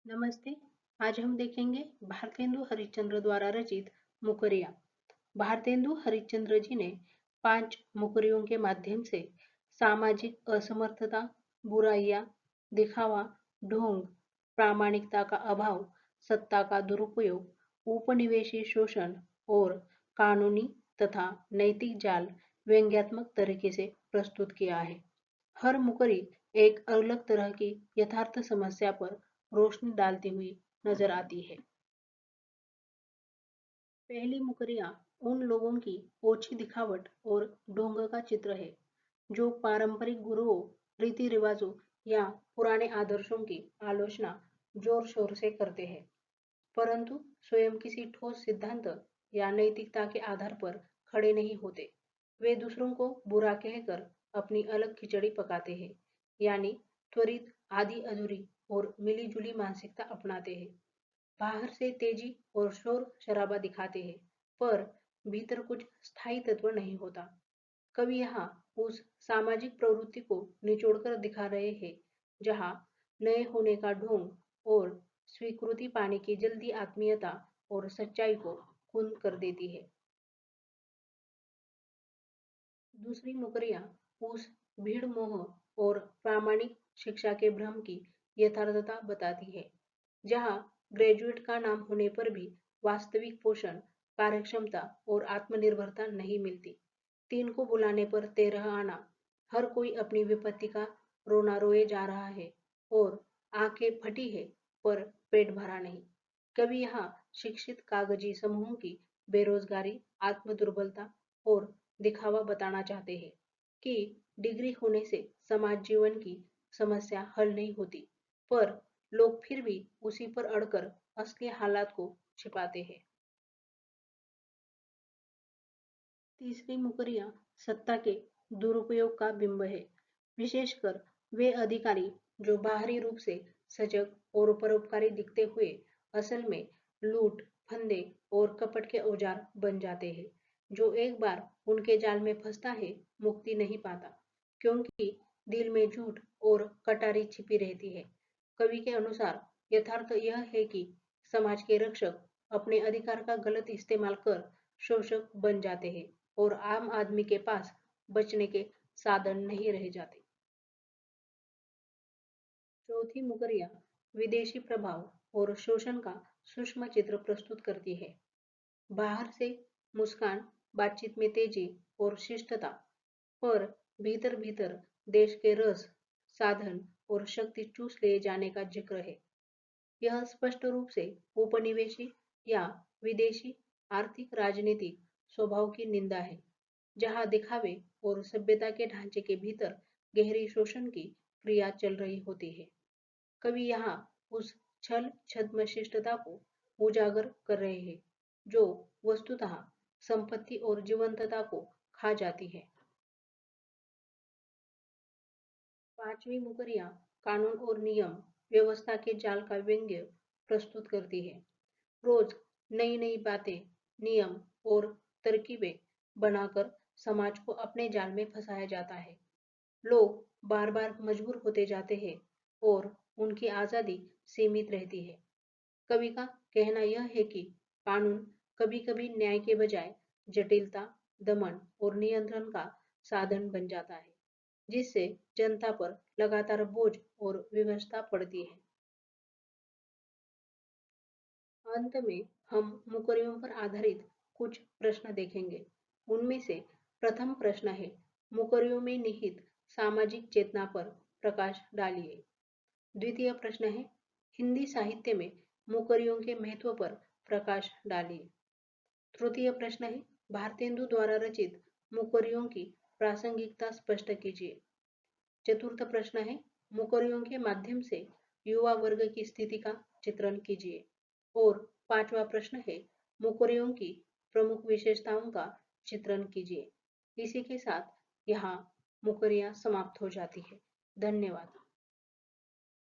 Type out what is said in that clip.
नमस्ते। आज हम देखेंगे भारतेंदु हरिश्चंद्र द्वारा रचित मुकरिया। भारतेंदु हरिश्चंद्र जी ने 5 मुकरियों के माध्यम से सामाजिक असमर्थता, बुराइयां, दिखावा, ढोंग, प्रामाणिकता का अभाव, सत्ता का दुरुपयोग, उपनिवेशी शोषण और कानूनी तथा नैतिक जाल व्यंग्यात्मक तरीके से प्रस्तुत किया है। हर मुकरी एक अलग तरह की यथार्थ समस्या पर रोशनी डालती हुई नजर आती है। पहली मुकरिया उन लोगों की ओछी दिखावट और ढोंग का चित्र है जो पारंपरिक गुरुओं, रीति रिवाजों या पुराने आदर्शों की आलोचना जोर शोर से करते हैं, परंतु स्वयं किसी ठोस सिद्धांत या नैतिकता के आधार पर खड़े नहीं होते। वे दूसरों को बुरा कहकर अपनी अलग खिचड़ी पकाते हैं, यानी त्वरित, आधी अधूरी और मिली जुली मानसिकता अपनाते हैं। बाहर से तेजी और शोर शराबा दिखाते हैं, पर भीतर कुछ स्थायी तत्व नहीं होता। कवि यहाँ उस सामाजिक प्रवृत्ति को निचोड़कर दिखा रहे हैं जहाँ नए होने का ढोंग और स्वीकृति पाने की जल्दी आत्मीयता और सच्चाई को खून कर देती है। दूसरी मुकरियां उस भीड़ मोह और प्रामाणिक शिक्षा के भ्रम की यथार्थता बताती है, जहाँ ग्रेजुएट का नाम होने पर भी वास्तविक पोषण, कार्यक्षमता और आत्मनिर्भरता नहीं मिलती। 3 को बुलाने पर 13 आना, हर कोई अपनी विपत्ति का रोना रोए जा रहा है और आंखें फटी है पर पेट भरा नहीं। कभी यहाँ शिक्षित कागजी समूहों की बेरोजगारी, आत्म दुर्बलता और दिखावा बताना चाहते हैं कि डिग्री होने से समाज जीवन की समस्या हल नहीं होती, पर लोग फिर भी उसी पर अड़कर असली हालात को छिपाते हैं। तीसरी मुकरिया सत्ता के दुरुपयोग का बिंब है, विशेषकर वे अधिकारी जो बाहरी रूप से सजग और परोपकारी दिखते हुए असल में लूट, फंदे और कपट के औजार बन जाते हैं। जो एक बार उनके जाल में फंसता है, मुक्ति नहीं पाता, क्योंकि दिल में झूठ और कटारी छिपी रहती है। कवि के अनुसार यथार्थ यह है कि समाज के रक्षक अपने अधिकार का गलत इस्तेमाल कर शोषक बन जाते हैं और आम आदमी के पास बचने के साधन नहीं रह जाते। चौथी मुकरिया विदेशी प्रभाव और शोषण का सूक्ष्म चित्र प्रस्तुत करती है। बाहर से मुस्कान, बातचीत में तेजी और शिष्टता, पर भीतर भीतर देश के रस, साधन और शक्ति चूस ले जाने का जिक्र है। यह स्पष्ट रूप से उपनिवेशी या विदेशी आर्थिक राजनीतिक स्वभाव की निंदा है, जहां दिखावे और सभ्यता के ढांचे के भीतर गहरी शोषण की क्रिया चल रही होती है। कवि यहाँ उस छल छद्म शिष्टता को उजागर कर रहे हैं जो वस्तुतः संपत्ति और जीवंतता को खा जाती है। पांचवी मुकरिया कानून और नियम व्यवस्था के जाल का व्यंग्य प्रस्तुत करती है। रोज नई नई बातें, नियम और तरकीबें बनाकर समाज को अपने जाल में फंसाया जाता है। लोग बार बार मजबूर होते जाते हैं और उनकी आजादी सीमित रहती है। कवि का कहना यह है कि कानून कभी-कभी न्याय के बजाय जटिलता, दमन और नियंत्रण का साधन बन जाता है, जिससे जनता पर लगातार बोझ और विवशता पड़ती है। अंत में हम मुकरियों पर आधारित कुछ प्रश्न देखेंगे। उनमें से प्रथम प्रश्न है, मुकरियों में निहित सामाजिक चेतना पर प्रकाश डालिए। द्वितीय प्रश्न है, हिंदी साहित्य में मुकरियों के महत्व पर प्रकाश डालिए। तृतीय प्रश्न है, भारतेंदु द्वारा रचित मुकरियों की प्रासंगिकता स्पष्ट कीजिए। चतुर्थ प्रश्न है, मुकरियों के माध्यम से युवा वर्ग की स्थिति का चित्रण कीजिए। और पांचवा प्रश्न है, मुकरियों की प्रमुख विशेषताओं का चित्रण कीजिए। इसी के साथ यहाँ मुकरियां समाप्त हो जाती है। धन्यवाद।